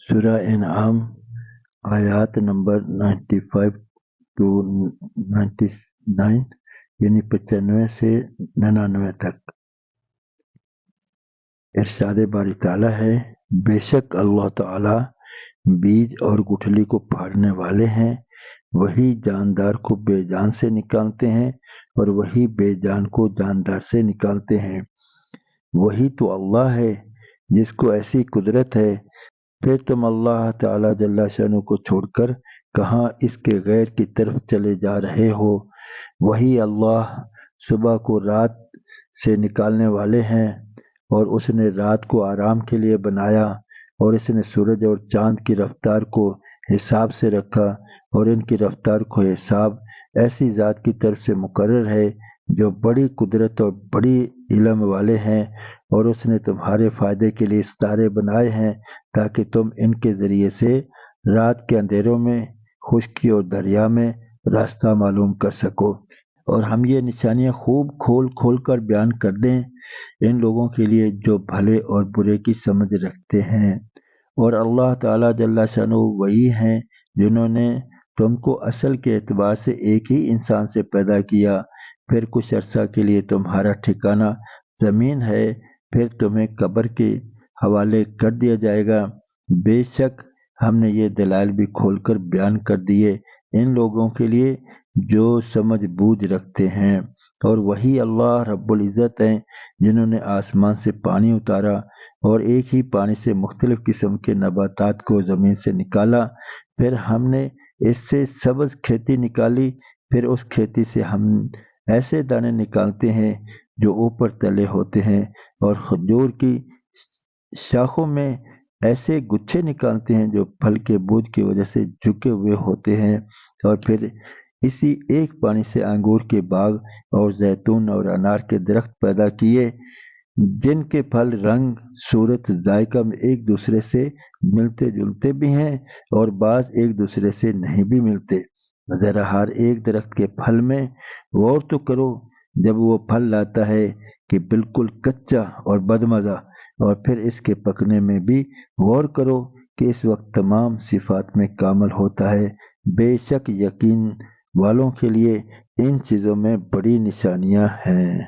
سورہ انعام آیات نمبر 95 to 99 یعنی 95 سے 99 تک۔ ارشاد باری تعالیٰ ہے، بے شک اللہ تعالیٰ بیج اور گٹھلی کو پھاڑنے والے ہیں، وہی جاندار کو بے جان سے نکالتے ہیں اور وہی بے جان کو جاندار سے نکالتے ہیں۔ وہی تو اللہ ہے جس کو ایسی قدرت ہے، پھر تم اللہ تعالیٰ جل شانہ کو چھوڑ کر کہاں اس کے غیر کی طرف چلے جا رہے ہو۔ وہی اللہ صبح کو رات سے نکالنے والے ہیں، اور اس نے رات کو آرام کے لیے بنایا، اور اس نے سورج اور چاند کی رفتار کو حساب سے رکھا، اور ان کی رفتار کو حساب ایسی ذات کی طرف سے مقرر ہے جو بڑی قدرت اور بڑی علم والے ہیں، اور اس نے تمہارے فائدے کے لیے ستارے بنائے ہیں تاکہ تم ان کے ذریعے سے رات کے اندھیروں میں خشکی اور دریا میں راستہ معلوم کر سکو۔ اور ہم یہ نشانیاں خوب کھول کھول کر بیان کر دیں ان لوگوں کے لیے جو بھلے اور برے کی سمجھ رکھتے ہیں۔ اور اللہ تعالیٰ جل شانہ وہی ہیں جنہوں نے تم کو اصل کے اعتبار سے ایک ہی انسان سے پیدا کیا، پھر کچھ عرصہ کے لیے تمہارا ٹھکانہ زمین ہے، پھر تمہیں قبر کے حوالے کر دیا جائے گا۔ بے شک ہم نے یہ دلائل بھی کھول کر بیان کر دیے ان لوگوں کے لیے جو سمجھ بوجھ رکھتے ہیں۔ اور وہی اللہ رب العزت ہیں جنہوں نے آسمان سے پانی اتارا اور ایک ہی پانی سے مختلف قسم کے نباتات کو زمین سے نکالا، پھر ہم نے اس سے سبز کھیتی نکالی، پھر اس کھیتی سے ہم ایسے دانے نکالتے ہیں جو اوپر تلے ہوتے ہیں، اور کھجور کی شاخوں میں ایسے گچھے نکالتے ہیں جو پھل کے بوجھ کی وجہ سے جھکے ہوئے ہوتے ہیں، اور پھر اسی ایک پانی سے انگور کے باغ اور زیتون اور انار کے درخت پیدا کیے جن کے پھل رنگ، صورت، ذائقہ میں ایک دوسرے سے ملتے جلتے بھی ہیں اور بعض ایک دوسرے سے نہیں بھی ملتے۔ ذرا ہر ایک درخت کے پھل میں غور تو کرو جب وہ پھل لاتا ہے کہ بالکل کچا اور بدمزہ، اور پھر اس کے پکنے میں بھی غور کرو کہ اس وقت تمام صفات میں کامل ہوتا ہے۔ بے شک یقین والوں کے لیے ان چیزوں میں بڑی نشانیاں ہیں۔